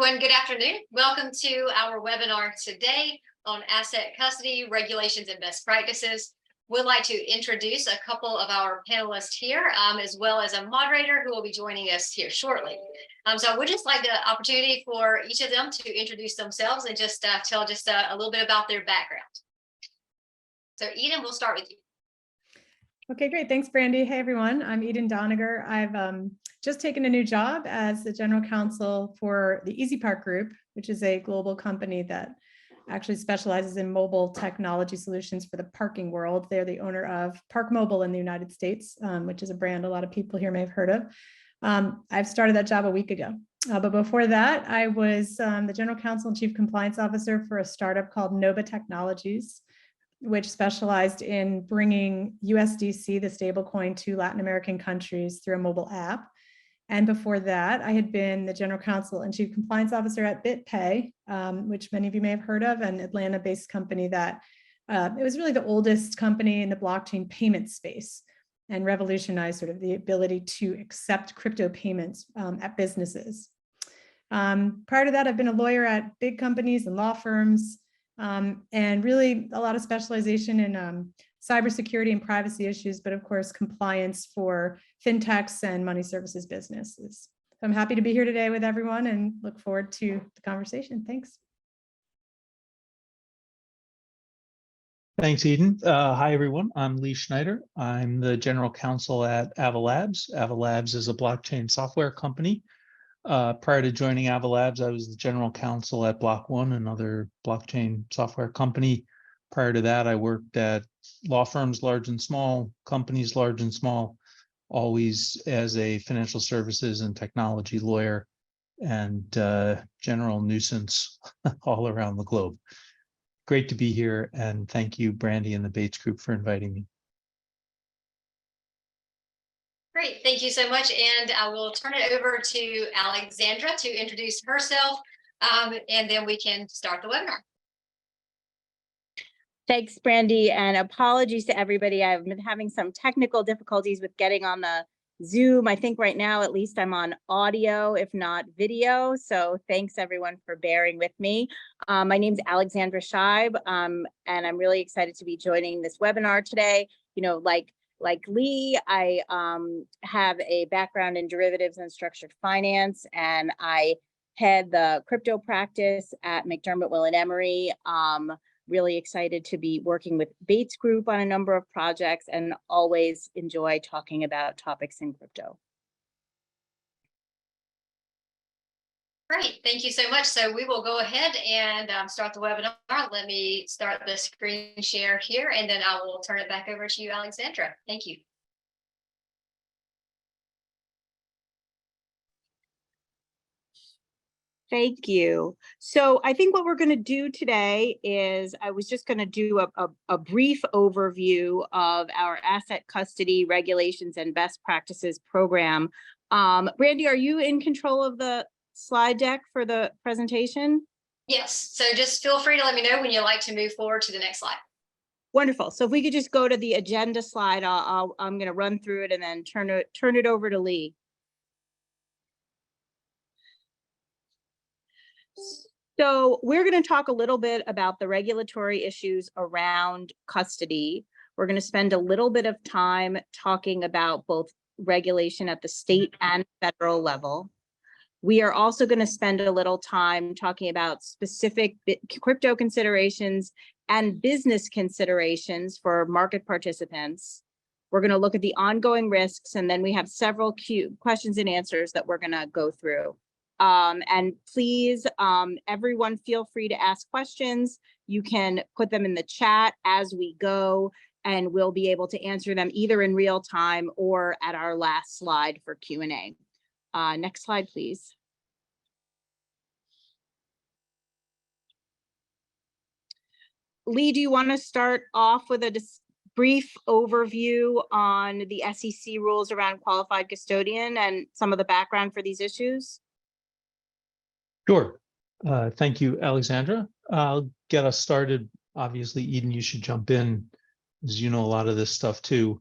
everyone, good afternoon. Welcome to our webinar today on asset custody, regulations, and best practices. We'd like to introduce a couple of our panelists here, as well as a moderator who will be joining us here shortly. So I would just like the opportunity for each of them to introduce themselves and just tell just a little bit about their background. So Eden, we'll start with you. Okay, great. Thanks, Brandi. Hey, everyone. I'm Eden Doniger. I've just taken a new job as the general counsel for the EasyPark group, which is a global company that actually specializes in mobile technology solutions for the parking world. They're the owner of Park Mobile in the United States, which is a brand a lot of people here may have heard of. I've started that job a week ago. But before that, I was the general counsel and chief compliance officer for a startup called Nova Technologies, which specialized in bringing USDC, the stablecoin, to Latin American countries through a mobile app. And before that, I had been the general counsel and chief compliance officer at BitPay, which many of you may have heard of, an Atlanta-based company that it was really the oldest company in the blockchain payment space and revolutionized sort of the ability to accept crypto payments at businesses. Prior to that, I've been a lawyer at big companies and law firms, and really a lot of specialization in cybersecurity and privacy issues, but of course, compliance for fintechs and money services businesses. So I'm happy to be here today with everyone and look forward to the conversation. Thanks. Thanks, Eden. Hi, everyone. I'm Lee Schneider. I'm the general counsel at Ava Labs. Ava Labs is a blockchain software company. Prior to joining Ava Labs, I was the general counsel at Block One, another blockchain software company. Prior to that, I worked at law firms, large and small, companies, large and small, always as a financial services and technology lawyer and general nuisance all around the globe. Great to be here, and thank you, Brandi and the Bates Group, for inviting me. Great, thank you so much. And I will turn it over to Alexandra to introduce herself, and then we can start the webinar. Thanks, Brandi, and apologies to everybody. I've been having some technical difficulties with getting on the Zoom. I think right now, at least I'm on audio, if not video. So thanks everyone for bearing with me. My name's Alexandra Scheibe, and I'm really excited to be joining this webinar today. You know, like Lee, I have a background in derivatives and structured finance, and I head the crypto practice at McDermott Will Emery. Really excited to be working with Bates Group on a number of projects and always enjoy talking about topics in crypto. Great, thank you so much. So we will go ahead and start the webinar. Let me start the screen share here, and then I will turn it back over to you, Alexandra. Thank you. Thank you. So I think what we're going to do today is I was just going to do a brief overview of our asset custody regulations and best practices program. Brandi, are you in control of the slide deck for the presentation? Yes, so just feel free to let me know when you'd like to move forward to the next slide. Wonderful. So if we could just go to the agenda slide, I'm going to run through it and then turn it over to Lee. So we're going to talk a little bit about the regulatory issues around custody. We're going to spend a little bit of time talking about both regulation at the state and federal level. We are also going to spend a little time talking about specific crypto considerations and business considerations for market participants. We're going to look at the ongoing risks, and then we have several questions and answers that we're going to go through. And please, everyone, feel free to ask questions. You can put them in the chat as we go, and we'll be able to answer them either in real time or at our last slide for Q&A. Next slide, please. Lee, do you want to start off with a brief overview on the SEC rules around qualified custodian and some of the background for these issues? Sure. Thank you, Alexandra. I'll get us started. Obviously, Eden, you should jump in, as you know a lot of this stuff too.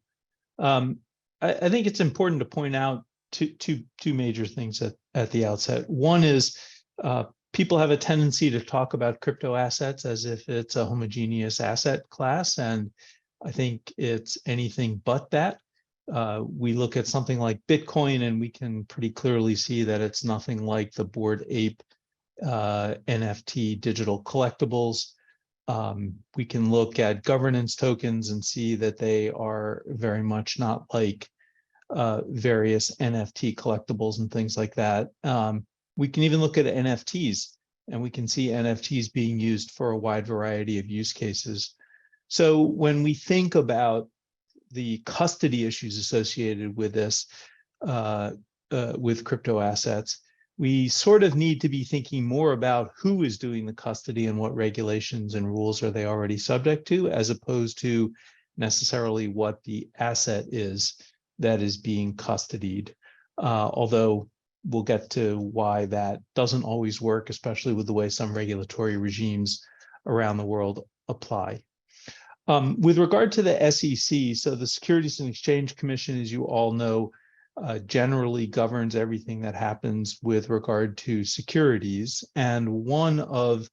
I think it's important to point out two major things at the outset. One is people have a tendency to talk about crypto assets as if it's a homogeneous asset class, and I think it's anything but that. We look at something like Bitcoin, and we can pretty clearly see that it's nothing like the Bored Ape NFT digital collectibles. We can look at governance tokens and see that they are very much not like various NFT collectibles and things like that. We can even look at NFTs, and we can see NFTs being used for a wide variety of use cases. So when we think about the custody issues associated with this, with crypto assets, we sort of need to be thinking more about who is doing the custody and what regulations and rules are they already subject to, as opposed to necessarily what the asset is that is being custodied. Although we'll get to why that doesn't always work, especially with the way some regulatory regimes around the world apply. With regard to the SEC, so the Securities and Exchange Commission, as you all know, generally governs everything that happens with regard to securities. And one of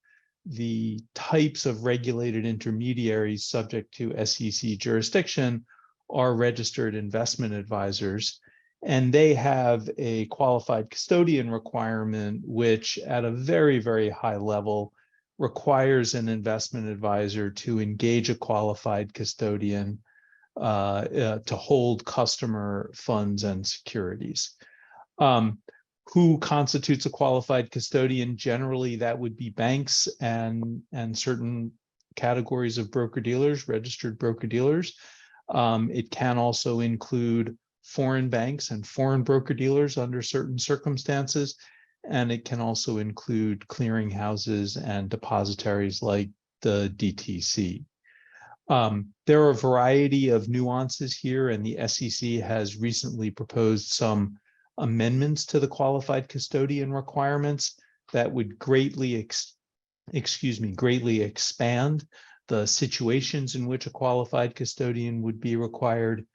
the types of regulated intermediaries subject to SEC jurisdiction are registered investment advisors. And they have a qualified custodian requirement, which at a very, very high level requires an investment advisor to engage a qualified custodian to hold customer funds and securities. Who constitutes a qualified custodian? Generally, that would be banks and certain categories of broker-dealers, registered broker-dealers. It can also include foreign banks and foreign broker-dealers under certain circumstances. And it can also include clearinghouses and depositories like the DTC. There are a variety of nuances here, and the SEC has recently proposed some amendments to the qualified custodian requirements that would greatly expand the situations in which a qualified custodian would be required.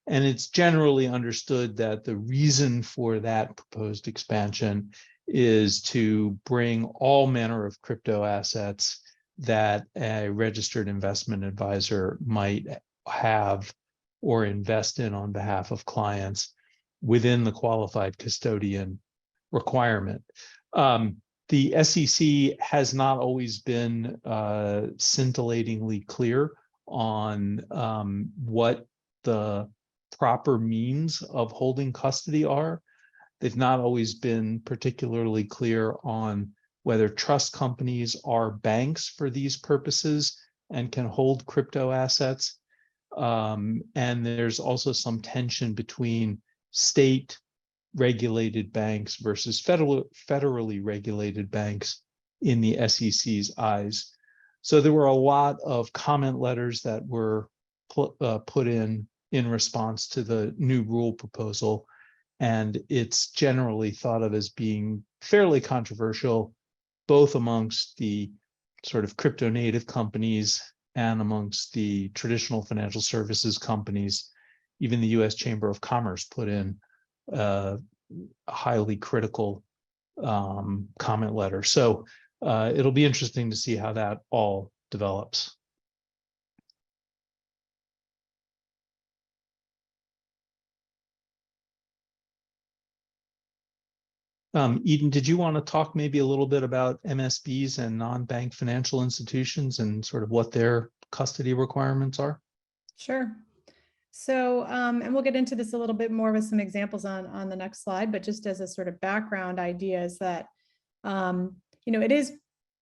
And it's generally understood that the reason for that proposed expansion is to bring all manner of crypto assets that a registered investment advisor might have or invest in on behalf of clients within the qualified custodian requirement. The SEC has not always been scintillatingly clear on what the proper means of holding custody are. They've not always been particularly clear on whether trust companies are banks for these purposes and can hold crypto assets. And there's also some tension between state regulated banks versus federally regulated banks in the SEC's eyes. So there were a lot of comment letters that were put in response to the new rule proposal. And it's generally thought of as being fairly controversial, both amongst the sort of crypto native companies and amongst the traditional financial services companies. Even the US Chamber of Commerce put in a highly critical comment letter. So it'll be interesting to see how that all develops. Eden, did you want to talk maybe a little bit about MSBs and non-bank financial institutions and sort of what their custody requirements are? Sure. So, and we'll get into this a little bit more with some examples on the next slide, but just as a sort of background idea is that, it is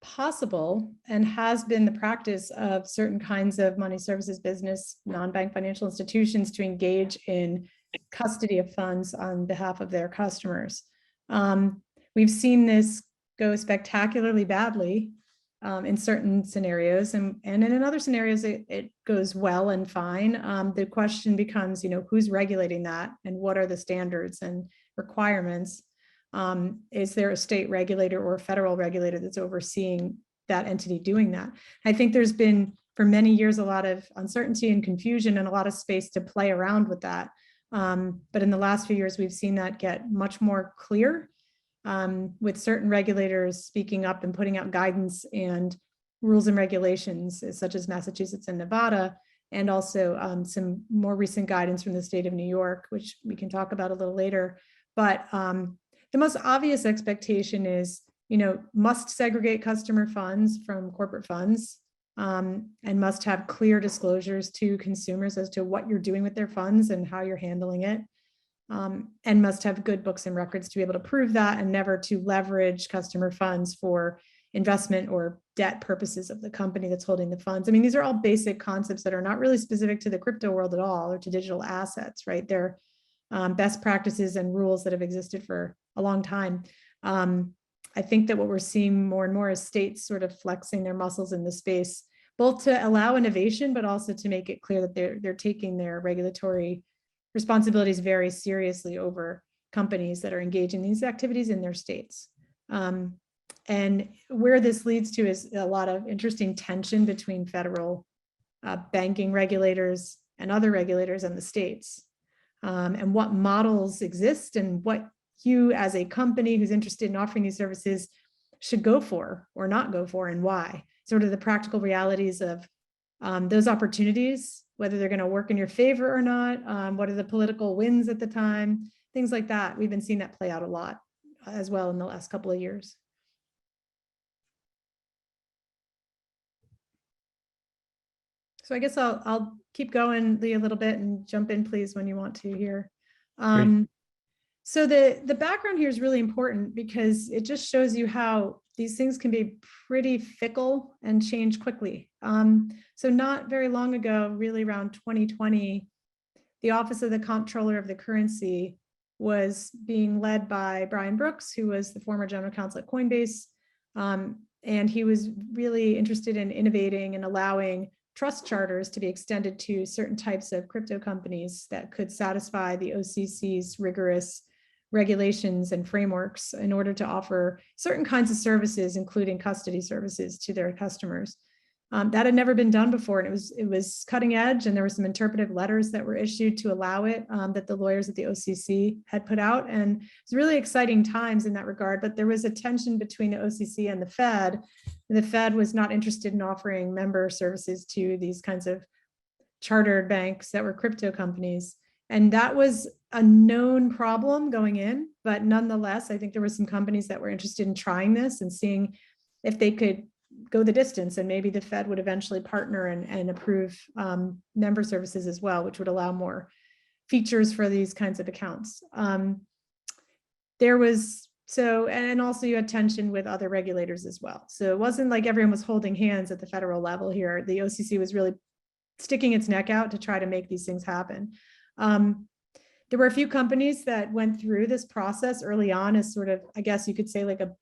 possible and has been the practice of certain kinds of money services business, non-bank financial institutions to engage in custody of funds on behalf of their customers. We've seen this go spectacularly badly in certain scenarios, and in other scenarios it goes well and fine. The question becomes, who's regulating that and what are the standards and requirements? Is there a state regulator or a federal regulator that's overseeing that entity doing that? I think there's been for many years a lot of uncertainty and confusion and a lot of space to play around with that. But in the last few years, we've seen that get much more clear. with certain regulators speaking up and putting out guidance and rules and regulations, such as Massachusetts and Nevada, and also some more recent guidance from the state of New York, which we can talk about a little later. But the most obvious expectation is, must segregate customer funds from corporate funds, and must have clear disclosures to consumers as to what you're doing with their funds and how you're handling it, and must have good books and records to be able to prove that, and never to leverage customer funds for investment or debt purposes of the company that's holding the funds. I mean, these are all basic concepts that are not really specific to the crypto world at all, or to digital assets, right? They're best practices and rules that have existed for a long time. I think that what we're seeing more and more is states sort of flexing their muscles in the space, both to allow innovation, but also to make it clear that they're taking their regulatory responsibilities very seriously over companies that are engaging in these activities in their states. And where this leads to is a lot of interesting tension between federal banking regulators and other regulators in the states, and what models exist and what you as a company who's interested in offering these services should go for or not go for, and why. Sort of the practical realities of those opportunities, whether they're going to work in your favor or not, what are the political wins at the time, things like that. We've been seeing that play out a lot as well in the last couple of years. So I guess I'll keep going, Lee, a little bit, and jump in, please, when you want to here. So the background here is really important because it just shows you how these things can be pretty fickle and change quickly. So not very long ago, really around 2020, the Office of the Comptroller of the Currency was being led by Brian Brooks, who was the former general counsel at Coinbase. And he was really interested in innovating and allowing trust charters to be extended to certain types of crypto companies that could satisfy the OCC's rigorous regulations and frameworks in order to offer certain kinds of services, including custody services, to their customers. That had never been done before, and it was cutting edge, and there were some interpretive letters that were issued to allow it, that the lawyers at the OCC had put out, and it's really exciting times in that regard. But there was a tension between the OCC and the Fed. The Fed was not interested in offering member services to these kinds of chartered banks that were crypto companies, and that was a known problem going in. But nonetheless, I think there were some companies that were interested in trying this and seeing if they could go the distance, and maybe the Fed would eventually partner and approve member services as well, which would allow more features for these kinds of accounts. There was, and also you had tension with other regulators as well. So it wasn't like everyone was holding hands at the federal level here. The OCC was really sticking its neck out to try to make these things happen. There were a few companies that went through this process early on as sort of, I guess you could say, like a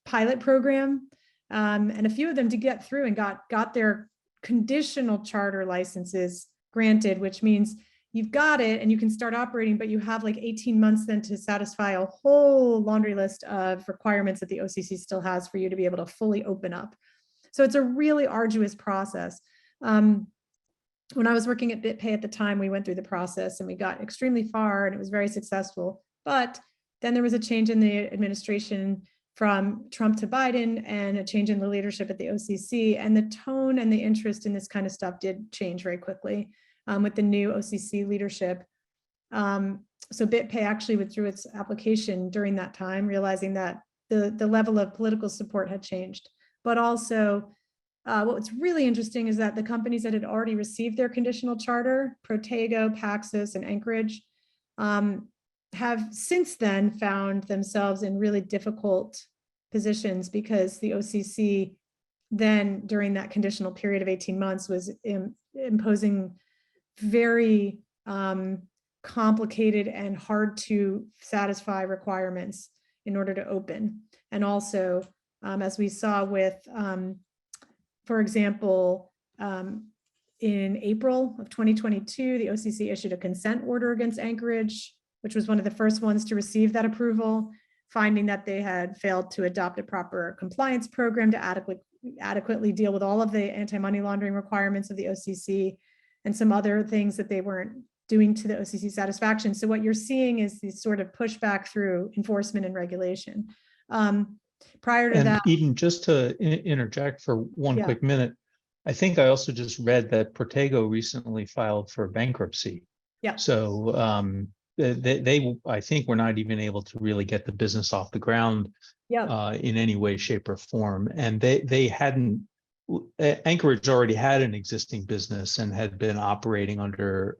pilot program. And a few of them did get through and got their conditional charter licenses granted, which means you've got it and you can start operating, but you have like 18 months then to satisfy a whole laundry list of requirements that the OCC still has for you to be able to fully open up. So it's a really arduous process. When I was working at BitPay at the time, we went through the process and we got extremely far, and it was very successful. But then there was a change in the administration from Trump to Biden, and a change in the leadership at the OCC, and the tone and the interest in this kind of stuff did change very quickly with the new OCC leadership. So BitPay actually withdrew its application during that time, realizing that the level of political support had changed. But also, what's really interesting is that the companies that had already received their conditional charter, Protego, Paxos, and Anchorage, have since then found themselves in really difficult positions, because the OCC then, during that conditional period of 18 months, was imposing very complicated and hard to satisfy requirements in order to open. And also, as we saw with, for example, in April of 2022, the OCC issued a consent order against Anchorage, which was one of the first ones to receive that approval, finding that they had failed to adopt a proper compliance program to adequately deal with all of the anti-money laundering requirements of the OCC, and some other things that they weren't doing to the OCC satisfaction. So what you're seeing is this sort of pushback through enforcement and regulation. Prior to And that, Eden, just to interject for one Yeah. quick minute, I think I also just read that Protego recently filed for bankruptcy. Yeah. So they I think were not even able to really get the business off the ground in any way, shape, or form. And they hadn't, Anchorage already had an existing business and had been operating under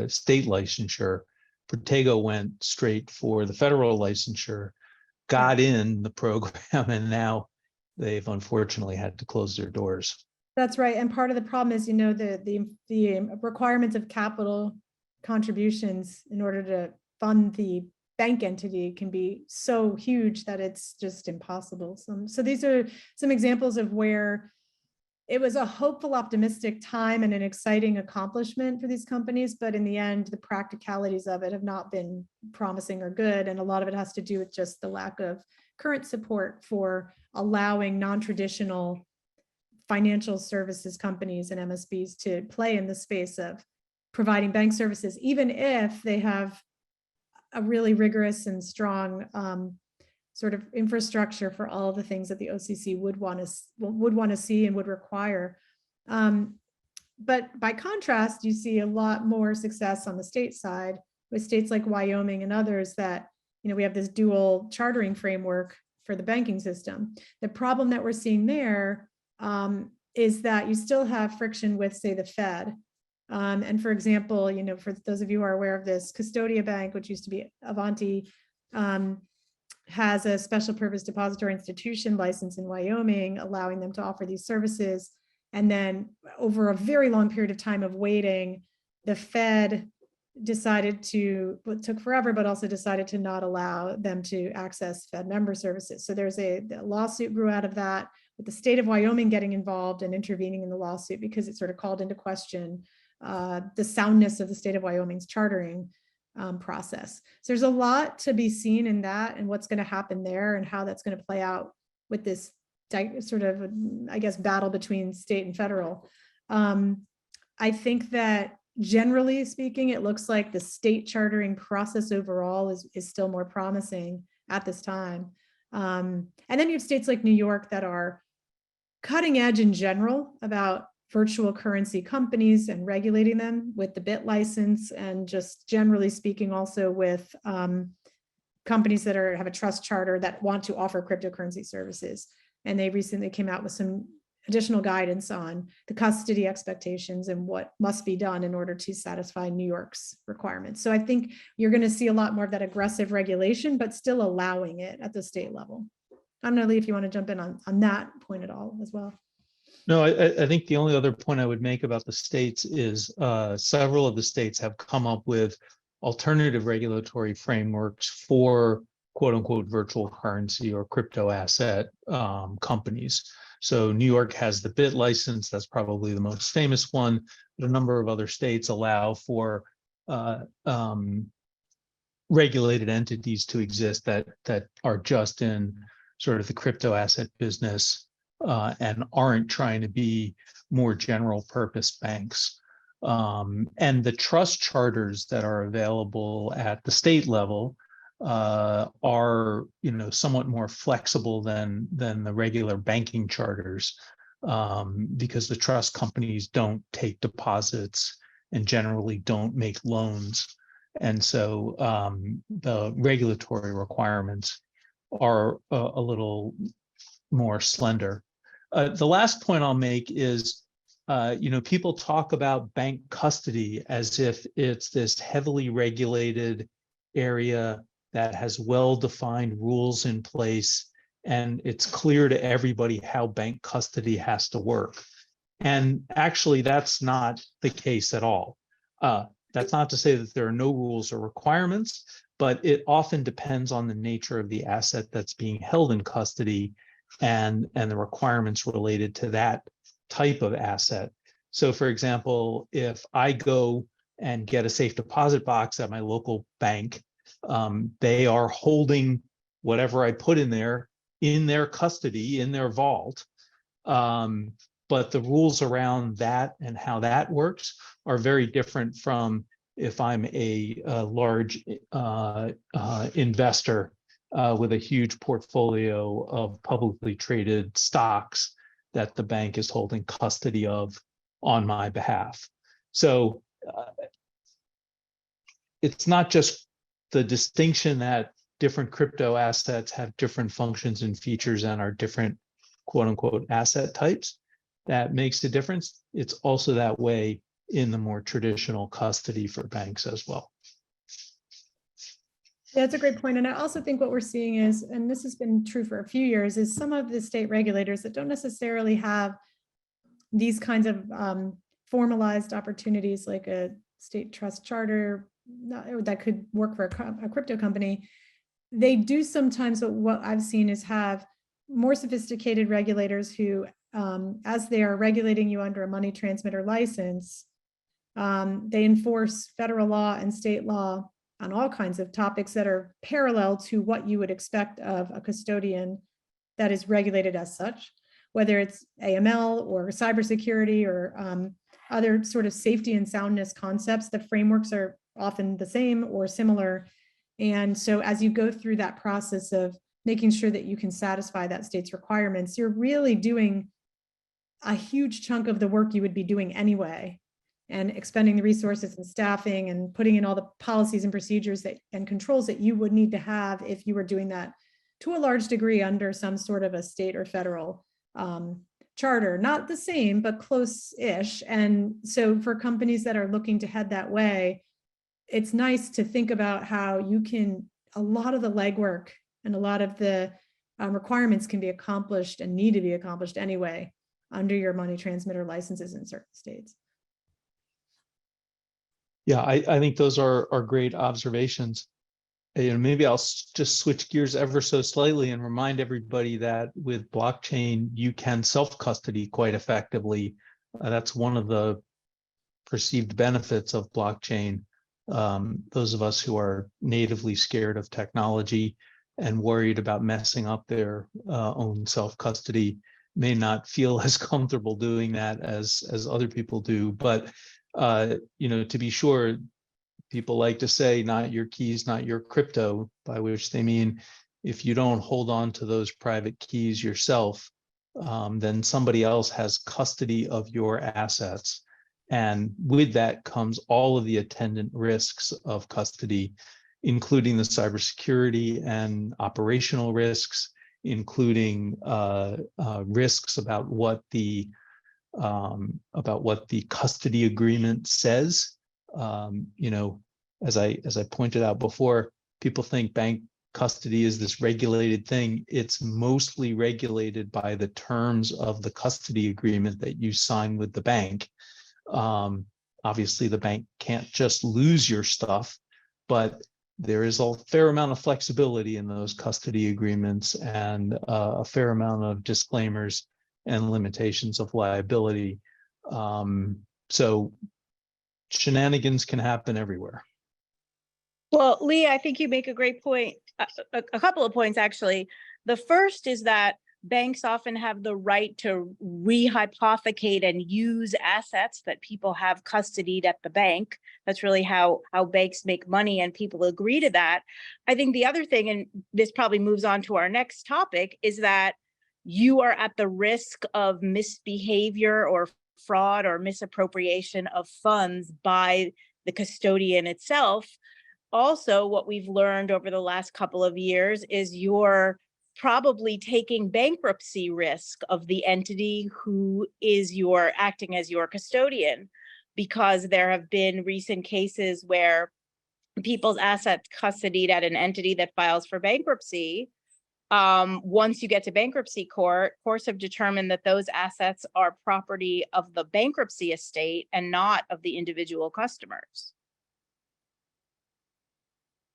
state licensure. Protego went straight for the federal licensure, got in the program, and now they've unfortunately had to close their doors. That's right. And part of the problem is, the requirements of capital contributions in order to fund the bank entity can be so huge that it's just impossible. So these are some examples of where it was a hopeful, optimistic time and an exciting accomplishment for these companies, but in the end, the practicalities of it have not been promising or good. And a lot of it has to do with just the lack of current support for allowing non-traditional financial services companies and MSBs to play in the space of providing bank services, even if they have a really rigorous and strong sort of infrastructure for all of the things that the OCC would want to see and would require. But by contrast, you see a lot more success on the state side with states like Wyoming and others that, we have this dual chartering framework for the banking system. The problem that we're seeing there is that you still have friction with, say, the Fed. And for example, for those of you who are aware of this, Custodia Bank, which used to be Avanti, has a special purpose depository institution license in Wyoming, allowing them to offer these services. And then over a very long period of time of waiting, the Fed decided to, it took forever, but also decided to not allow them to access Fed member services. So there's a lawsuit grew out of that, with the state of Wyoming getting involved and intervening in the lawsuit because it sort of called into question the soundness of the state of Wyoming's chartering process. So there's a lot to be seen in that and what's going to happen there and how that's going to play out with this sort of, I guess, battle between state and federal. I think that generally speaking, it looks like the state chartering process overall is still more promising at this time. And then you have states like New York that are cutting edge in general about virtual currency companies and regulating them with the BIT license, and just generally speaking also with companies that have a trust charter that want to offer cryptocurrency services. And they recently came out with some additional guidance on the custody expectations and what must be done in order to satisfy New York's requirements. So I think you're going to see a lot more of that aggressive regulation, but still allowing it at the state level. I don't know, Lee, if you want to jump in on that point at all as well. No, I think the only other point I would make about the states is several of the states have come up with alternative regulatory frameworks for quote unquote virtual currency or crypto asset companies. So New York has the BIT license, that's probably the most famous one, but a number of other states allow for regulated entities to exist that are just in sort of the crypto asset business and aren't trying to be more general purpose banks. And the trust charters that are available at the state level are, somewhat more flexible than the regular banking charters, because the trust companies don't take deposits and generally don't make loans. And so the regulatory requirements are a little more slender. The last point I'll make is, people talk about bank custody as if it's this heavily regulated area that has well-defined rules in place, and it's clear to everybody how bank custody has to work. And actually, that's not the case at all. That's not to say that there are no rules or requirements, but it often depends on the nature of the asset that's being held in custody and the requirements related to that type of asset. So for example, if I go and get a safe deposit box at my local bank, they are holding whatever I put in their custody, in their vault. But the rules around that and how that works are very different from if I'm a large investor with a huge portfolio of publicly traded stocks that the bank is holding custody of on my behalf. So it's not just the distinction that different crypto assets have different functions and features and are different quote unquote asset types that makes a difference. It's also that way in the more traditional custody for banks as well. Yeah, that's a great point. And I also think what we're seeing is, and this has been true for a few years, is some of the state regulators that don't necessarily have these kinds of formalized opportunities like a state trust charter that could work for a crypto company. They do sometimes, what I've seen is have more sophisticated regulators who, as they are regulating you under a money transmitter license, they enforce federal law and state law on all kinds of topics that are parallel to what you would expect of a custodian that is regulated as such, whether it's AML or cybersecurity or other sort of safety and soundness concepts. The frameworks are often the same or similar. And so as you go through that process of making sure that you can satisfy that state's requirements, you're really doing a huge chunk of the work you would be doing anyway, and expending the resources and staffing and putting in all the policies and procedures and controls that you would need to have if you were doing that to a large degree under some sort of a state or federal charter. Not the same, but close-ish. And so for companies that are looking to head that way, it's nice to think about how you can, a lot of the legwork and a lot of the requirements can be accomplished and need to be accomplished anyway under your money transmitter licenses in certain states. Yeah, I think those are great observations. And maybe I'll just switch gears ever so slightly and remind everybody that with blockchain, you can self-custody quite effectively. That's one of the perceived benefits of blockchain. Those of us who are natively scared of technology and worried about messing up their own self-custody may not feel as comfortable doing that as other people do. But to be sure, people like to say, not your keys, not your crypto, by which they mean if you don't hold on to those private keys yourself, then somebody else has custody of your assets. And with that comes all of the attendant risks of custody, including the cybersecurity and operational risks, including risks about what the custody agreement says. As I pointed out before, people think bank custody is this regulated thing. It's mostly regulated by the terms of the custody agreement that you sign with the bank. Obviously, the bank can't just lose your stuff, but there is a fair amount of flexibility in those custody agreements and a fair amount of disclaimers and limitations of liability. So shenanigans can happen everywhere. Well, Lee, I think you make a great point, a couple of points, actually. The first is that banks often have the right to rehypothecate and use assets that people have custodied at the bank. That's really how banks make money, and people agree to that. I think the other thing, and this probably moves on to our next topic, is that you are at the risk of misbehavior or fraud or misappropriation of funds by the custodian itself. Also, what we've learned over the last couple of years is you're probably taking bankruptcy risk of the entity who is acting as your custodian, because there have been recent cases where people's assets custodied at an entity that files for bankruptcy. Once you get to bankruptcy courts have determined that those assets are property of the bankruptcy estate and not of the individual customers.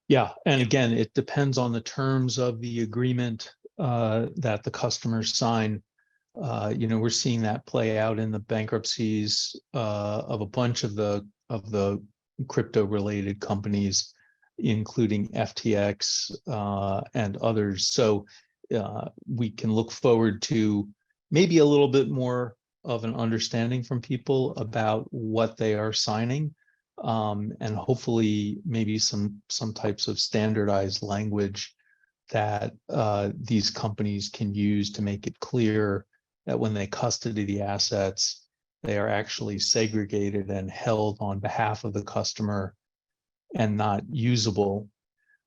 Yeah, and again, it depends on the terms of the agreement that the customers sign. We're seeing that play out in the bankruptcies of a bunch of the crypto-related companies, including FTX and others. So we can look forward to maybe a little bit more of an understanding from people about what they are signing. and hopefully maybe some types of standardized language that these companies can use to make it clear that when they custody the assets, they are actually segregated and held on behalf of the customer and not usable.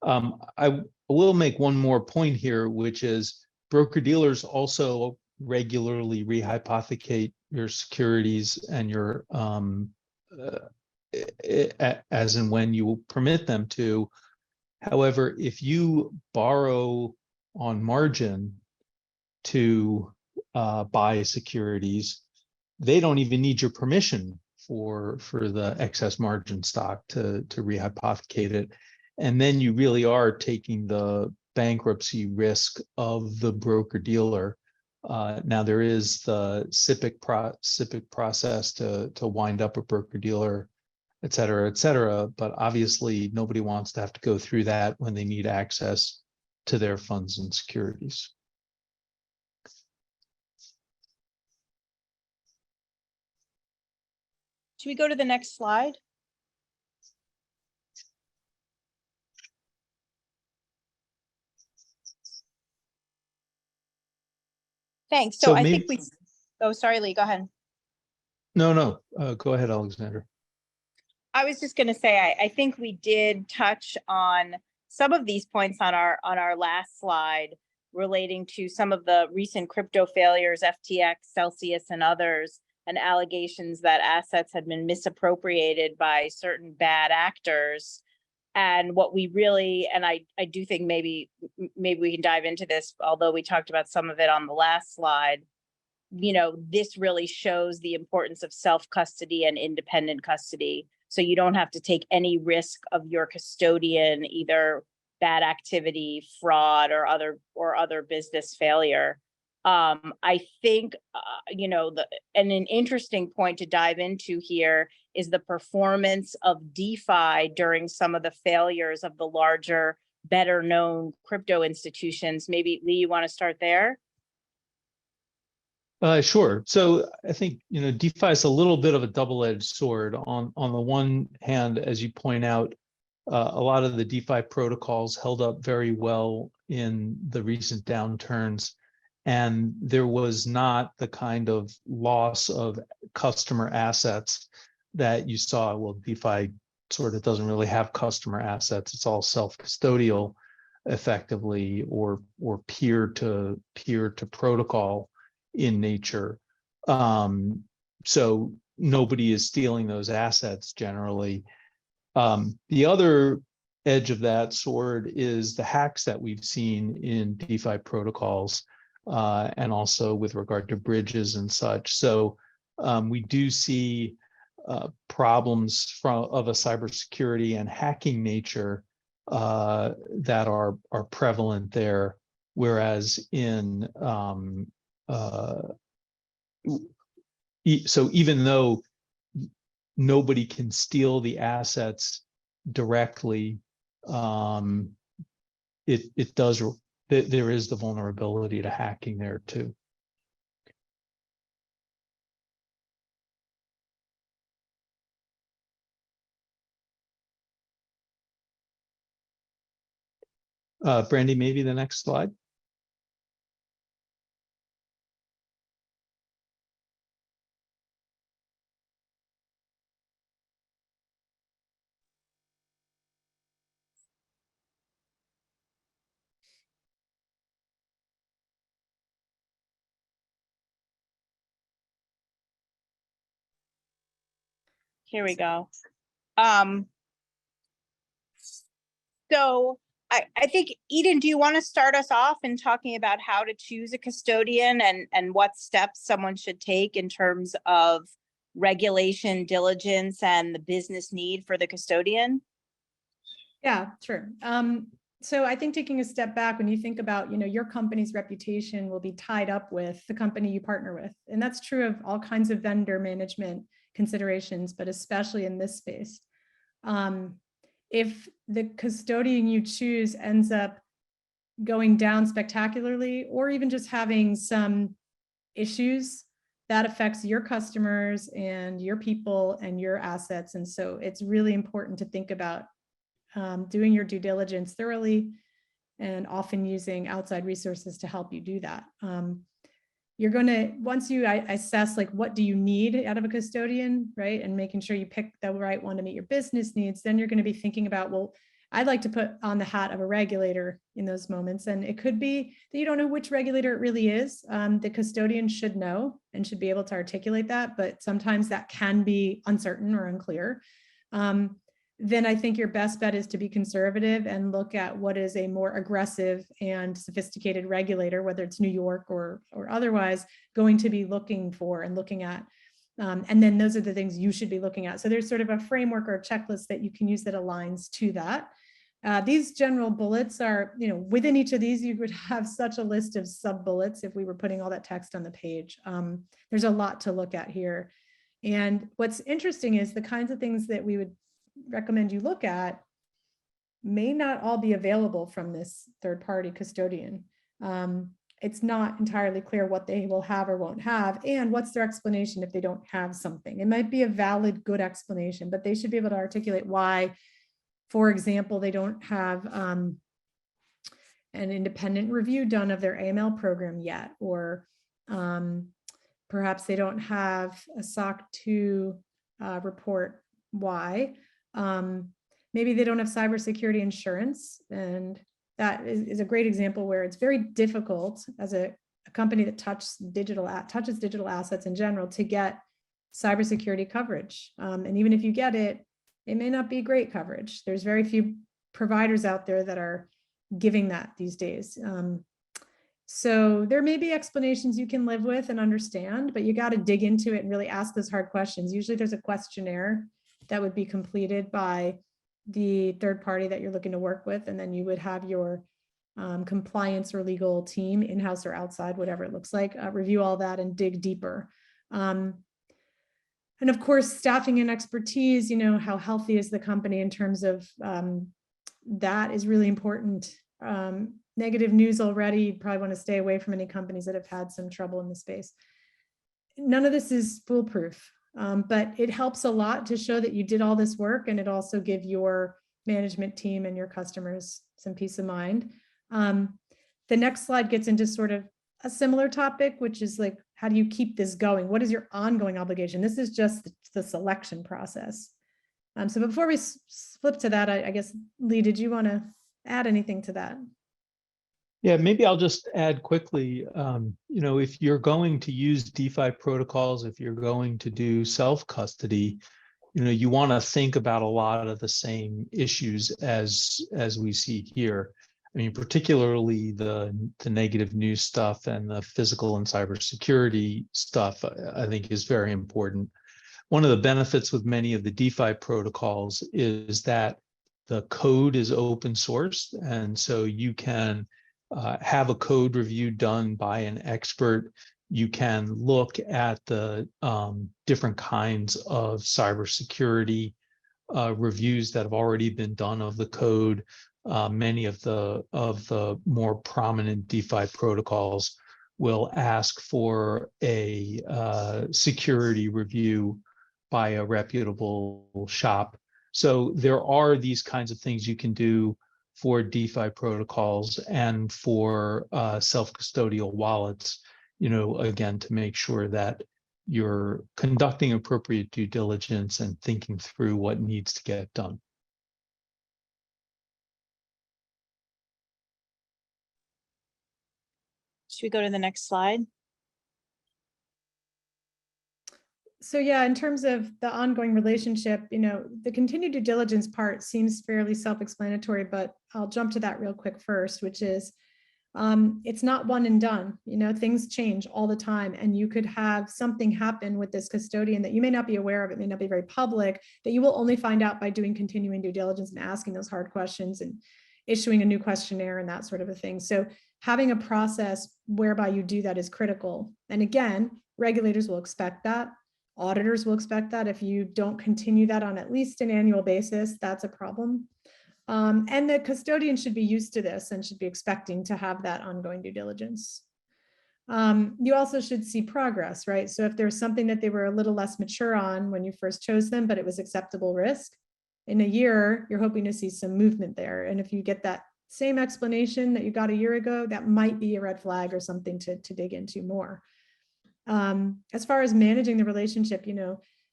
I will make one more point here, which is broker-dealers also regularly rehypothecate your securities and your as and when you permit them to. However, if you borrow on margin to buy securities, they don't even need your permission for the excess margin stock to rehypothecate it. And then you really are taking the bankruptcy risk of the broker-dealer. Now there is the SIPC process to wind up a broker-dealer, et cetera, but obviously nobody wants to have to go through that when they need access to their funds and securities. Should we go to the next slide? Thanks. So I think we, oh, sorry, Lee, go ahead. No, go ahead, Alexandra. I was just going to say, I think we did touch on some of these points on our last slide relating to some of the recent crypto failures, FTX, Celsius, and others, and allegations that assets had been misappropriated by certain bad actors. And what we really, and I do think maybe we can dive into this, although we talked about some of it on the last slide. You know, this really shows the importance of self-custody and independent custody. So you don't have to take any risk of your custodian, either bad activity, fraud, or other business failure. I think, you know, and an interesting point to dive into here is the performance of DeFi during some of the failures of the larger, better known crypto institutions. Maybe Lee, you want to start there? Sure. So I think, you know, DeFi is a little bit of a double-edged sword. On the one hand, as you point out, a lot of the DeFi protocols held up very well in the recent downturns, and there was not the kind of loss of customer assets that you saw. Well, DeFi sort of doesn't really have customer assets. It's all self-custodial effectively, or peer-to-peer to protocol in nature. So nobody is stealing those assets generally. The other edge of that sword is the hacks that we've seen in DeFi protocols, and also with regard to bridges and such. So we do see problems of a cybersecurity and hacking nature that are prevalent there, whereas in so even though nobody can steal the assets directly, it does, there is the vulnerability to hacking there too. Brandi, maybe the next slide. Here we go. So I think, Eden, do you want to start us off in talking about how to choose a custodian and what steps someone should take in terms of regulation, diligence, and the business need for the custodian? Yeah, sure. So I think taking a step back, when you think about, you know, your company's reputation will be tied up with the company you partner with. And that's true of all kinds of vendor management considerations, but especially in this space. If the custodian you choose ends up going down spectacularly, or even just having some issues, that affects your customers and your people and your assets. And so it's really important to think about doing your due diligence thoroughly and often using outside resources to help you do that. You're going to, once you assess like what do you need out of a custodian, right? And making sure you pick the right one to meet your business needs, then you're going to be thinking about, well, I'd like to put on the hat of a regulator in those moments. And it could be that you don't know which regulator it really is. The custodian should know and should be able to articulate that, but sometimes that can be uncertain or unclear. Then I think your best bet is to be conservative and look at what is a more aggressive and sophisticated regulator, whether it's New York or otherwise, going to be looking for and looking at. And then those are the things you should be looking at. So there's sort of a framework or a checklist that you can use that aligns to that. These general bullets are, within each of these, you would have such a list of sub bullets if we were putting all that text on the page. There's a lot to look at here. And what's interesting is the kinds of things that we would recommend you look at may not all be available from this third-party custodian. It's not entirely clear what they will have or won't have, and what's their explanation if they don't have something. It might be a valid, good explanation, but they should be able to articulate why, for example, they don't have an independent review done of their AML program yet, or perhaps they don't have a SOC 2 report. Why? Maybe they don't have cybersecurity insurance, and that is a great example where it's very difficult as a company that touches digital assets in general to get cybersecurity coverage. And even if you get it, it may not be great coverage. There's very few providers out there that are giving that these days. So there may be explanations you can live with and understand, but you got to dig into it and really ask those hard questions. Usually there's a questionnaire that would be completed by the third party that you're looking to work with. And then you would have your compliance or legal team, in-house or outside, whatever it looks like, review all that and dig deeper. And of course, staffing and expertise, how healthy is the company in terms of that is really important. Negative news already, you probably want to stay away from any companies that have had some trouble in the space. None of this is foolproof. But it helps a lot to show that you did all this work, and it also give your management team and your customers some peace of mind. The next slide gets into sort of a similar topic, which is like, how do you keep this going? What is your ongoing obligation? This is just the selection process. So before we flip to that, I guess, Lee, did you want to add anything to that? Yeah, maybe I'll just add quickly, if you're going to use DeFi protocols, if you're going to do self-custody, you want to think about a lot of the same issues as we see here. I mean, particularly the negative news stuff and the physical and cybersecurity stuff, I think is very important. One of the benefits with many of the DeFi protocols is that the code is open source, and so you can have a code review done by an expert. You can look at the different kinds of cybersecurity reviews that have already been done of the code. Many of the more prominent DeFi protocols will ask for a security review by a reputable shop. So there are these kinds of things you can do for DeFi protocols and for self-custodial wallets, again, to make sure that you're conducting appropriate due diligence and thinking through what needs to get done. Should we go to the next slide? So yeah, in terms of the ongoing relationship, the continued due diligence part seems fairly self-explanatory, but I'll jump to that real quick first, which is it's not one and done. Things change all the time, and you could have something happen with this custodian that you may not be aware of. It may not be very public, that you will only find out by doing continuing due diligence and asking those hard questions and issuing a new questionnaire and that sort of a thing. So having a process whereby you do that is critical. And again, regulators will expect that. Auditors will expect that. If you don't continue that on at least an annual basis, that's a problem. And the custodian should be used to this and should be expecting to have that ongoing due diligence. you also should see progress, right? So if there's something that they were a little less mature on when you first chose them, but it was acceptable risk, in a year, you're hoping to see some movement there. And if you get that same explanation that you got a year ago, that might be a red flag or something to dig into more. As far as managing the relationship,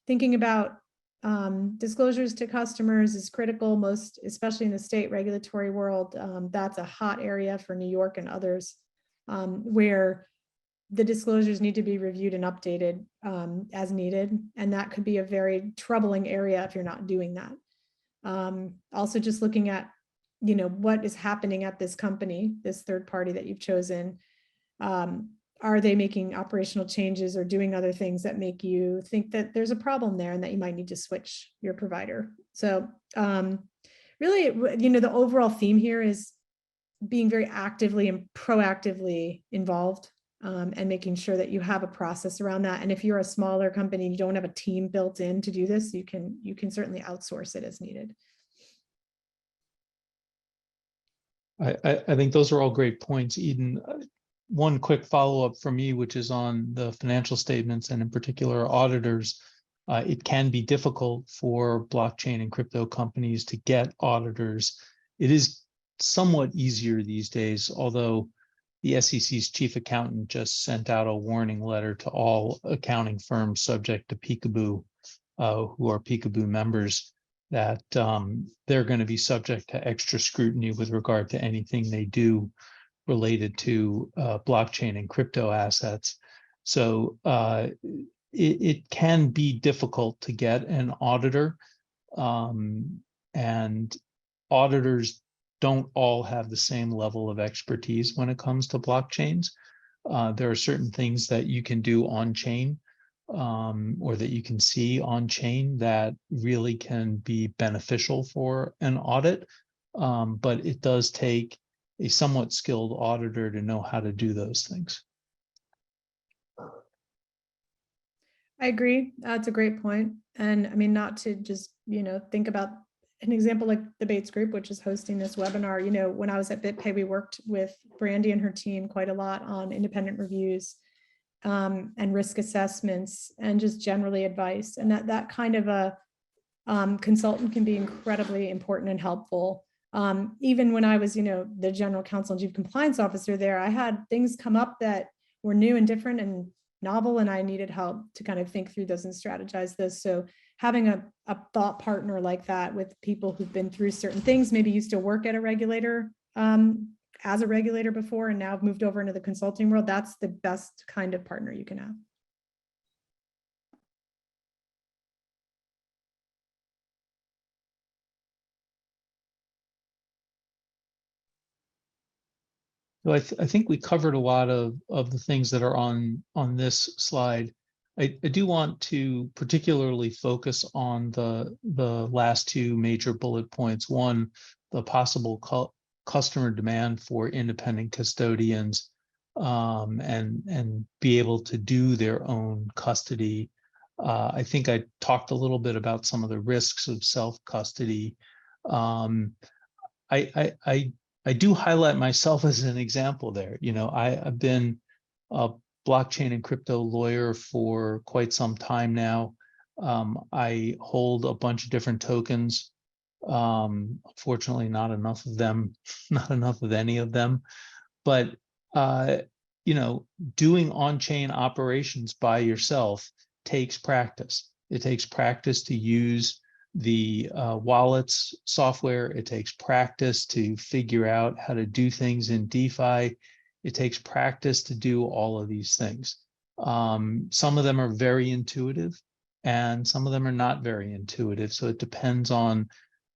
thinking about disclosures to customers is critical, most especially in the state regulatory world. That's a hot area for New York and others, where the disclosures need to be reviewed and updated as needed. And that could be a very troubling area if you're not doing that. Also just looking at, what is happening at this company, this third party that you've chosen. Are they making operational changes or doing other things that make you think that there's a problem there and that you might need to switch your provider? So really, the overall theme here is being very actively and proactively involved and making sure that you have a process around that. And if you're a smaller company, you don't have a team built in to do this, you can certainly outsource it as needed. I think those are all great points, Eden. One quick follow-up from me, which is on the financial statements and in particular auditors. It can be difficult for blockchain and crypto companies to get auditors. It is somewhat easier these days, although the SEC's chief accountant just sent out a warning letter to all accounting firms subject to Peekaboo, who are Peekaboo members, that they're going to be subject to extra scrutiny with regard to anything they do related to blockchain and crypto assets. So it can be difficult to get an auditor, and auditors don't all have the same level of expertise when it comes to blockchains. There are certain things that you can do on chain or that you can see on chain that really can be beneficial for an audit, but it does take a somewhat skilled auditor to know how to do those things. I agree. That's a great point. And I mean, not to just, think about an example like the Bates Group, which is hosting this webinar. When I was at BitPay, we worked with Brandi and her team quite a lot on independent reviews and risk assessments and just generally advice. And that kind of a consultant can be incredibly important and helpful. Even when I was, the general counsel and chief compliance officer there, I had things come up that were new and different and novel, and I needed help to kind of think through those and strategize this. So having a thought partner like that with people who've been through certain things, maybe used to work at a regulator as a regulator before, and now have moved over into the consulting world, that's the best kind of partner you can have. So I think we covered a lot of the things that are on this slide. I do want to particularly focus on the last two major bullet points. One, the possible customer demand for independent custodians and be able to do their own custody. I think I talked a little bit about some of the risks of self-custody. I do highlight myself as an example there. I've been a blockchain and crypto lawyer for quite some time now. I hold a bunch of different tokens. Fortunately, not enough of them, not enough of any of them. But, doing on-chain operations by yourself takes practice. It takes practice to use the wallets software. It takes practice to figure out how to do things in DeFi. It takes practice to do all of these things. Some of them are very intuitive and some of them are not very intuitive. So it depends on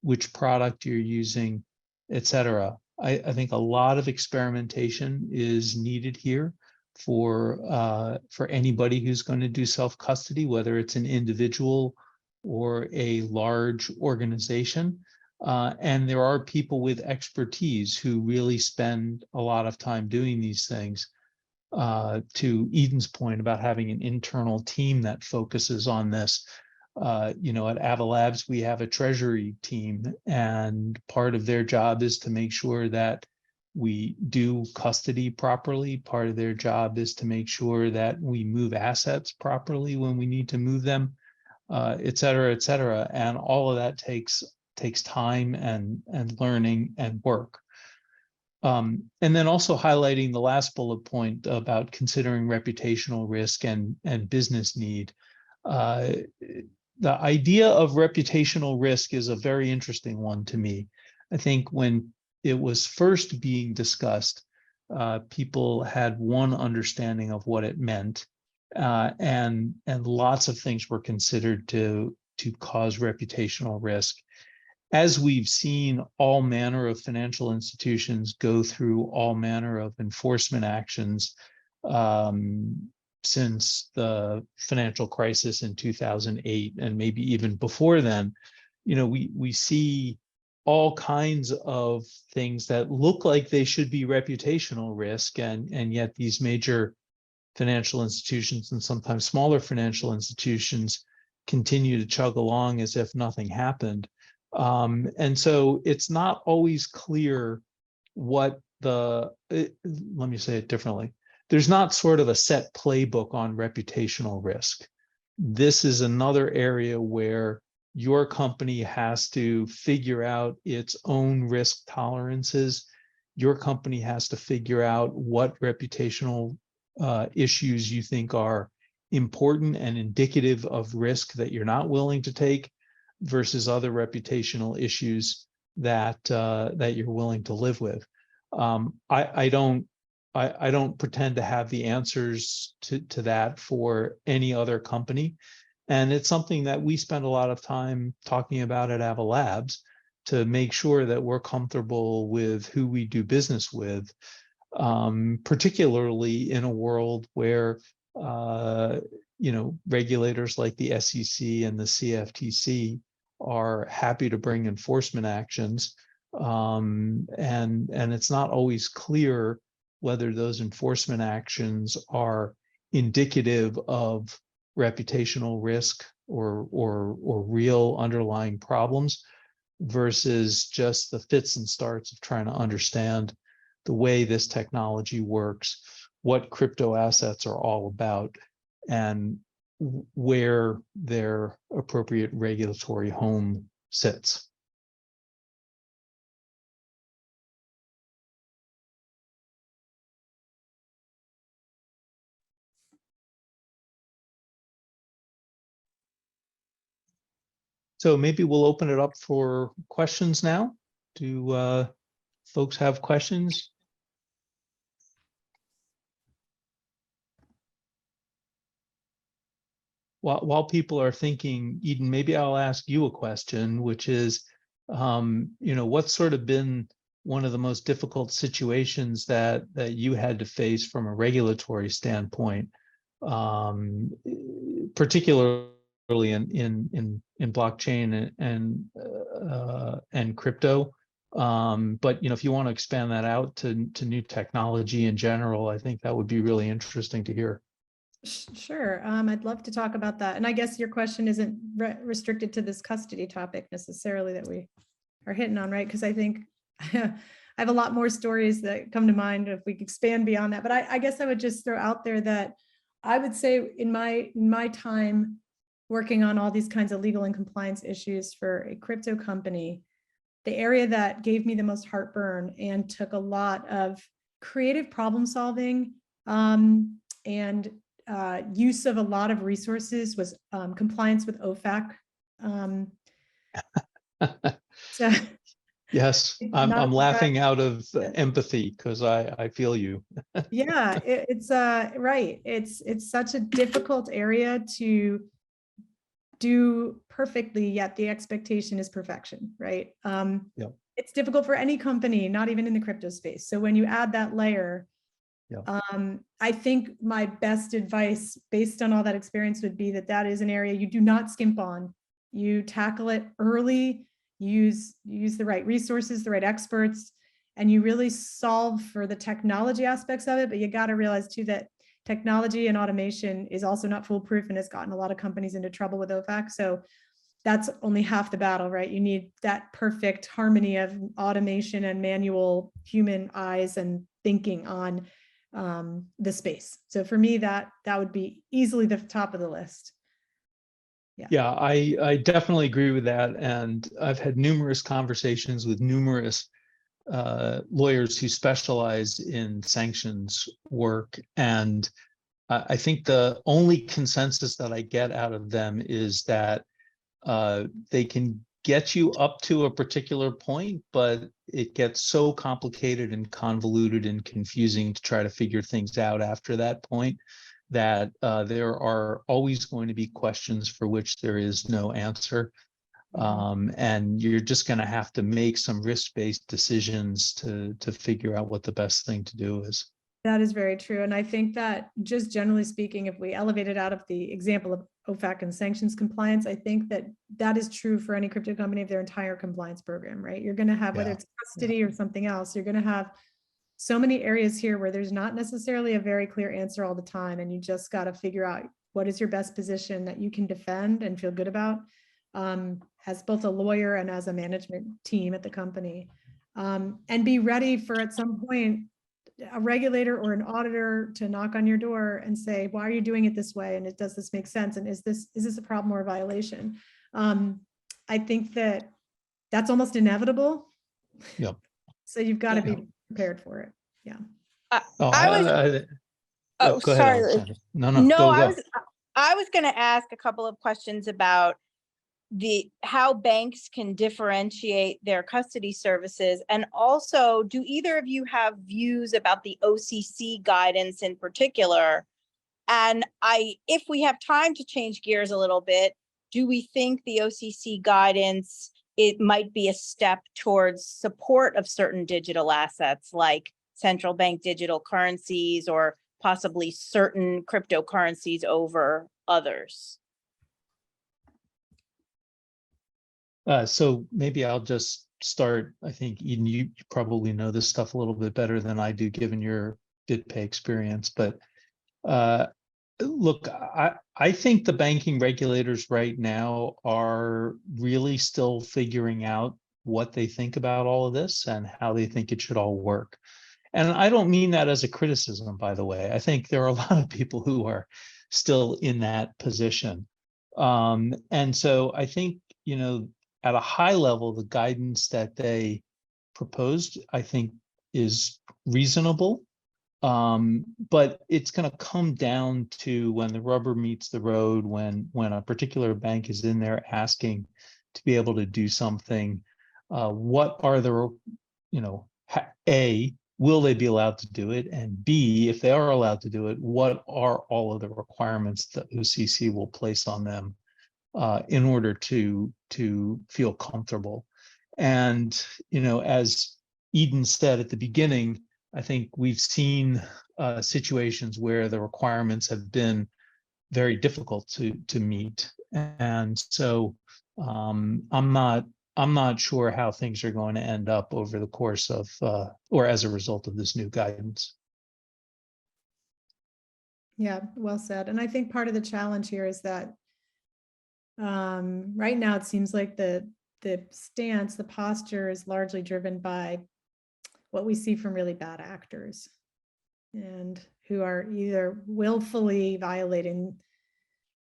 which product you're using, etc. I think a lot of experimentation is needed here for anybody who's going to do self-custody, whether it's an individual or a large organization. And there are people with expertise who really spend a lot of time doing these things. To Eden's point about having an internal team that focuses on this, at Ava Labs, we have a treasury team, and part of their job is to make sure that we do custody properly. Part of their job is to make sure that we move assets properly when we need to move them, et cetera, et cetera. And all of that takes time and learning and work. And then also highlighting the last bullet point about considering reputational risk and business need. The idea of reputational risk is a very interesting one to me. I think when it was first being discussed, people had one understanding of what it meant, and lots of things were considered to cause reputational risk. As we've seen all manner of financial institutions go through all manner of enforcement actions since the financial crisis in 2008, and maybe even before then, we see all kinds of things that look like they should be reputational risk, and yet these major financial institutions and sometimes smaller financial institutions continue to chug along as if nothing happened. And so it's not always clear what let me say it differently. There's not sort of a set playbook on reputational risk. This is another area where your company has to figure out its own risk tolerances. Your company has to figure out what reputational issues you think are important and indicative of risk that you're not willing to take, versus other reputational issues that you're willing to live with. I don't pretend to have the answers to that for any other company. And it's something that we spend a lot of time talking about at Ava Labs to make sure that we're comfortable with who we do business with, particularly in a world where regulators like the SEC and the CFTC are happy to bring enforcement actions, and it's not always clear whether those enforcement actions are indicative of reputational risk or real underlying problems, versus just the fits and starts of trying to understand the way this technology works, what crypto assets are all about, and where their appropriate regulatory home sits. So maybe we'll open it up for questions now. Do folks have questions? While people are thinking, Eden, maybe I'll ask you a question, which is, what's sort of been one of the most difficult situations that you had to face from a regulatory standpoint, particularly in blockchain and crypto. But if you want to expand that out to new technology in general, I think that would be really interesting to hear. Sure. I'd love to talk about that. And I guess your question isn't restricted to this custody topic necessarily that we are hitting on, right? Because I think I have a lot more stories that come to mind if we expand beyond that. But I guess I would just throw out there that I would say in my time working on all these kinds of legal and compliance issues for a crypto company, the area that gave me the most heartburn and took a lot of creative problem solving and use of a lot of resources was compliance with OFAC. So yes, I'm laughing out of empathy because I feel you. Yeah, it's right. It's such a difficult area to do perfectly, yet the expectation is perfection, right? Yep. It's difficult for any company, not even in the crypto space. So when you add that layer, I think my best advice based on all that experience would be that is an area you do not skimp on. You tackle it early, use the right resources, the right experts, and you really solve for the technology aspects of it. But you got to realize too that technology and automation is also not foolproof and has gotten a lot of companies into trouble with OFAC. So that's only half the battle, right? You need that perfect harmony of automation and manual human eyes and thinking on the space. So for me, that would be easily the top of the list. Yeah, I definitely agree with that. And I've had numerous conversations with numerous lawyers who specialize in sanctions work. And I think the only consensus that I get out of them is that they can get you up to a particular point, but it gets so complicated and convoluted and confusing to try to figure things out after that point that there are always going to be questions for which there is no answer. And you're just going to have to make some risk-based decisions to figure out what the best thing to do is. That is very true. And I think that just generally speaking, if we elevate it out of the example of OFAC and sanctions compliance, I think that that is true for any crypto company of their entire compliance program, right? You're going to have, whether it's custody or something else, you're going to have so many areas here where there's not necessarily a very clear answer all the time. And you just got to figure out what is your best position that you can defend and feel good about as both a lawyer and as a management team at the company. And be ready for at some point a regulator or an auditor to knock on your door and say, why are you doing it this way? And does this make sense? And is this a problem or a violation? I think that that's almost inevitable. Yep. So you've got to be prepared for it. Yeah. Go sorry. ahead, Alexandra. No, I was going to ask a couple of questions about how banks can differentiate their custody services, and also, do either of you have views about the OCC guidance in particular? And if we have time to change gears a little bit, do we think the OCC guidance, it might be a step towards support of certain digital assets like central bank digital currencies, or possibly certain cryptocurrencies over others? So maybe I'll just start. I think, Eden, you probably know this stuff a little bit better than I do, given your BitPay experience. But look, I think the banking regulators right now are really still figuring out what they think about all of this and how they think it should all work. And I don't mean that as a criticism, by the way. I think there are a lot of people who are still in that position. And so I think, at a high level, the guidance that they proposed, I think, is reasonable. But it's going to come down to when the rubber meets the road, when a particular bank is in there asking to be able to do something. What are the, A, will they be allowed to do it? And B, if they are allowed to do it, what are all of the requirements that OCC will place on them in order to feel comfortable? And, as Eden said at the beginning, I think we've seen situations where the requirements have been very difficult to meet. And so I'm not sure how things are going to end up over the course of or as a result of this new guidance. Yeah, well said. And I think part of the challenge here is that right now it seems like the stance, the posture is largely driven by what we see from really bad actors, and who are either willfully violating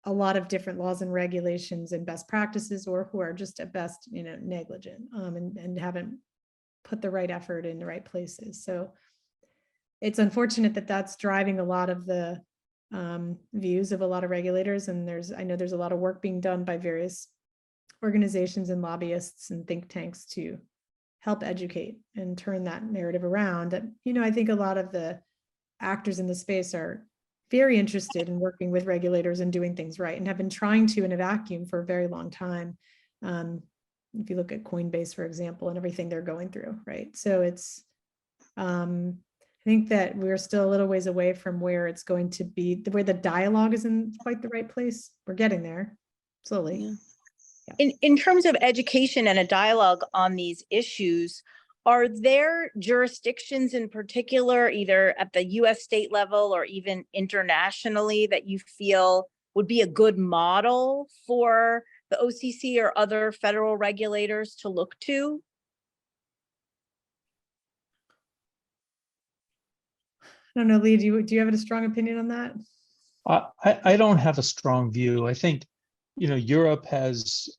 a lot of different laws and regulations and best practices, or who are just at best, negligent and haven't put the right effort in the right places. So it's unfortunate that that's driving a lot of the views of a lot of regulators. And I know there's a lot of work being done by various organizations and lobbyists and think tanks to help educate and turn that narrative around. I think a lot of the actors in the space are very interested in working with regulators and doing things right, and have been trying to in a vacuum for a very long time. If you look at Coinbase, for example, and everything they're going through, right? So it's, I think that we're still a little ways away from where it's going to be, where the dialogue is in quite the right place. We're getting there slowly. Yeah. In terms of education and a dialogue on these issues, are there jurisdictions in particular, either at the US state level or even internationally, that you feel would be a good model for the OCC or other federal regulators to look to? I don't know, Lee, do you have a strong opinion on that? I don't have a strong view. I think, Europe has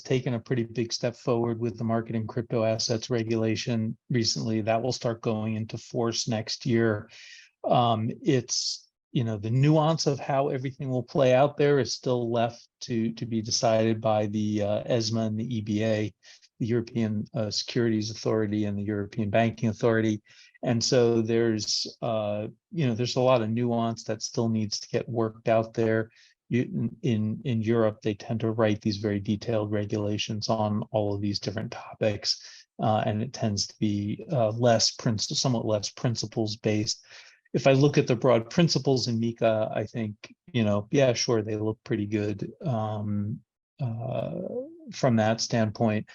taken a pretty big step forward with the market in crypto assets regulation recently. That will start going into force next year. It's, the nuance of how everything will play out there is still left to be decided by the ESMA and the EBA, the European Securities Authority and the European Banking Authority. And so there's a lot of nuance that still needs to get worked out there. In Europe, they tend to write these very detailed regulations on all of these different topics, and it tends to be somewhat less principles based. If I look at the broad principles in MiCA, I think, yeah, sure, they look pretty good from that standpoint.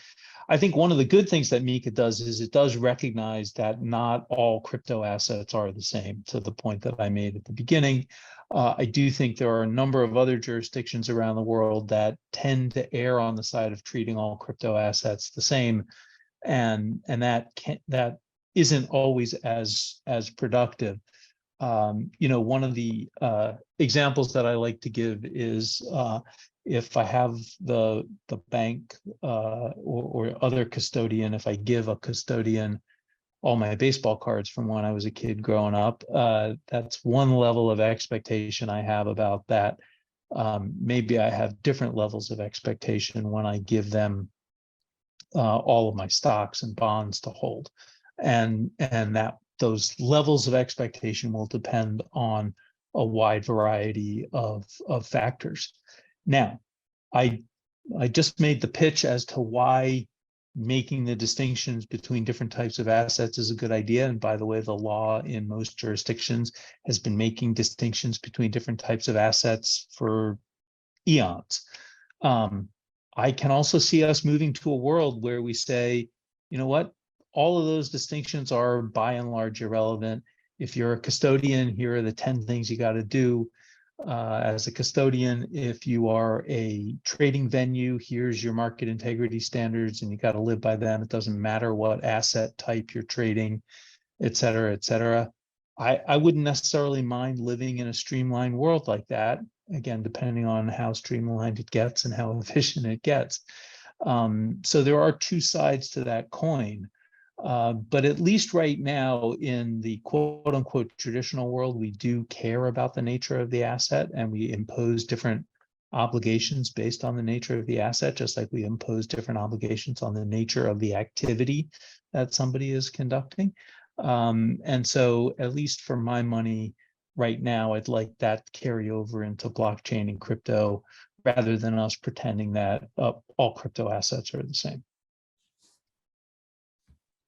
I think one of the good things that MiCA does is it does recognize that not all crypto assets are the same, to the point that I made at the beginning. I do think there are a number of other jurisdictions around the world that tend to err on the side of treating all crypto assets the same, and that isn't always as productive. One of the examples that I like to give is if I have the bank or other custodian, if I give a custodian all my baseball cards from when I was a kid growing up, that's one level of expectation I have about that. Maybe I have different levels of expectation when I give them all of my stocks and bonds to hold, and that those levels of expectation will depend on a wide variety of factors. Now, I just made the pitch as to why making the distinctions between different types of assets is a good idea. And by the way, the law in most jurisdictions has been making distinctions between different types of assets for eons. I can also see us moving to a world where we say, you know what, all of those distinctions are by and large irrelevant. If you're a custodian, here are the 10 things you got to do as a custodian. If you are a trading venue, here's your market integrity standards, and you got to live by them. It doesn't matter what asset type you're trading, et cetera, et cetera. I wouldn't necessarily mind living in a streamlined world like that, again, depending on how streamlined it gets and how efficient it gets. So there are two sides to that coin. But at least right now in the quote unquote traditional world, we do care about the nature of the asset, and we impose different obligations based on the nature of the asset, just like we impose different obligations on the nature of the activity that somebody is conducting. And so at least for my money right now, I'd like that carry over into blockchain and crypto, rather than us pretending that all crypto assets are the same.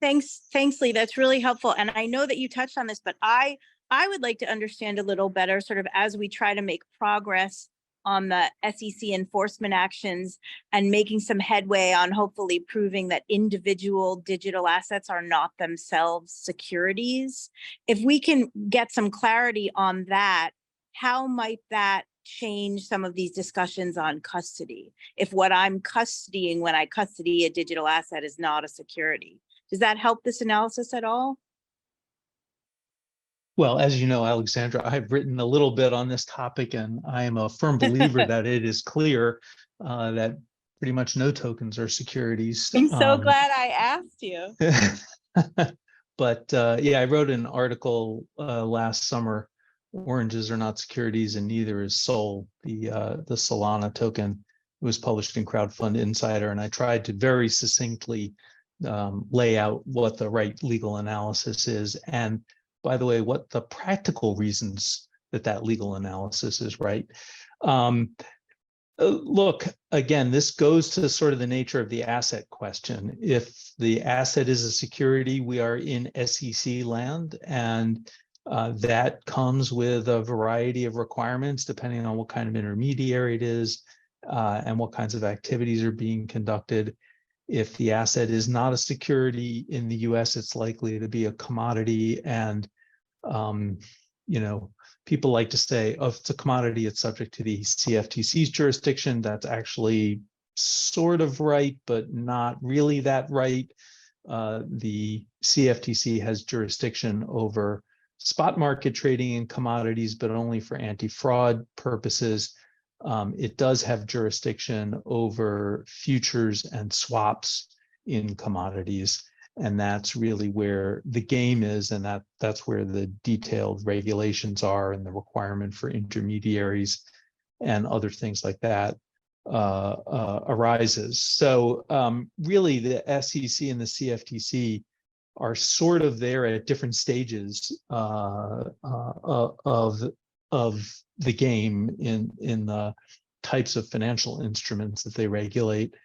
Thanks, Lee. That's really helpful. And I know that you touched on this, but I would like to understand a little better, sort of as we try to make progress on the SEC enforcement actions and making some headway on hopefully proving that individual digital assets are not themselves securities. If we can get some clarity on that, how might that change some of these discussions on custody? If what I'm custodying when I custody a digital asset is not a security, does that help this analysis at all? Well, as you know, Alexandra, I've written a little bit on this topic, and I am a firm believer that it is clear that pretty much no tokens are securities. I'm so glad I asked you. But yeah, I wrote an article last summer, "Oranges are not securities and neither is Sol," the Solana token. It was published in Crowdfund Insider, and I tried to very succinctly lay out what the right legal analysis is, and by the way, what the practical reasons that legal analysis is right. Look, again, this goes to sort of the nature of the asset question. If the asset is a security, we are in SEC land, and that comes with a variety of requirements depending on what kind of intermediary it is and what kinds of activities are being conducted. If the asset is not a security in the US, it's likely to be a commodity, and people like to say, oh, if it's a commodity, it's subject to the CFTC's jurisdiction. That's actually sort of right, but not really that right. The CFTC has jurisdiction over spot market trading in commodities, but only for anti-fraud purposes. It does have jurisdiction over futures and swaps in commodities. And that's really where the game is, and that's where the detailed regulations are and the requirement for intermediaries and other things like that arises. So really the SEC and the CFTC are sort of there at different stages of the game in the types of financial instruments that they regulate.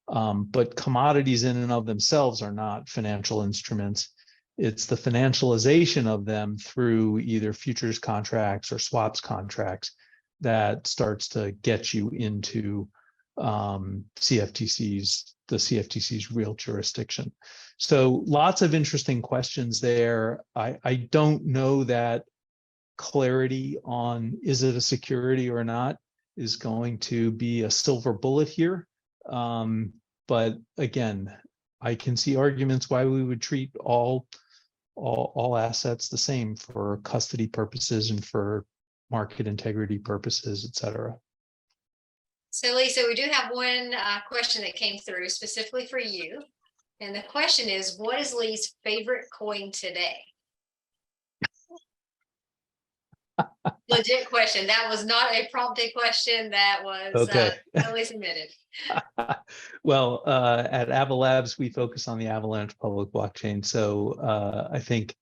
But commodities in and of themselves are not financial instruments. It's the financialization of them through either futures contracts or swaps contracts that starts to get you into the CFTC's real jurisdiction. So lots of interesting questions there. I don't know that clarity on is it a security or not is going to be a silver bullet here. But again, I can see arguments why we would treat all assets the same for custody purposes and for market integrity purposes, et cetera. So Lisa, we do have one question that came through specifically for you. And the question is, what is Lee's favorite coin today? Legit question. That was not a prompted question. That was okay. totally submitted. Well, at Ava Labs, we focus on the Avalanche public blockchain. So I think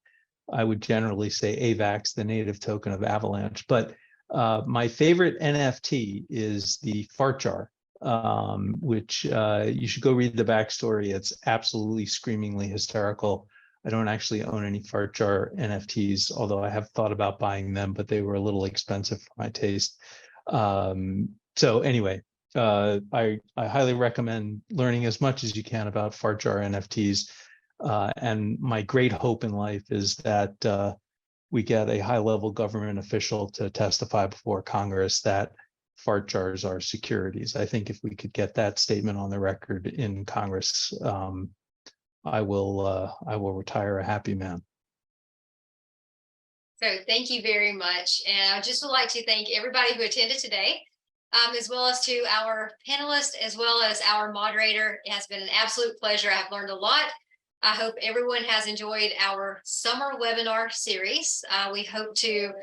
I would generally say AVAX, the native token of Avalanche. But my favorite NFT is the fart jar, which you should go read the backstory. It's absolutely screamingly hysterical. I don't actually own any fart jar NFTs, although I have thought about buying them, but they were a little expensive for my taste. So anyway, I highly recommend learning as much as you can about fart jar NFTs. And my great hope in life is that we get a high-level government official to testify before Congress that fart jars are securities. I think if we could get that statement on the record in Congress, I will retire a happy man. So thank you very much. And I just would like to thank everybody who attended today, as well as to our panelists, as well as our moderator. It has been an absolute pleasure. I've learned a lot. I hope everyone has enjoyed our summer webinar series. We hope to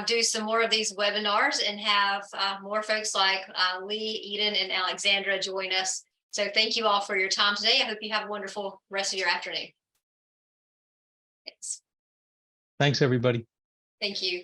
do some more of these webinars and have more folks like Lee, Eden, and Alexandra join us. So thank you all for your time today. I hope you have a wonderful rest of your afternoon. Thanks. Thanks, everybody. Thank you.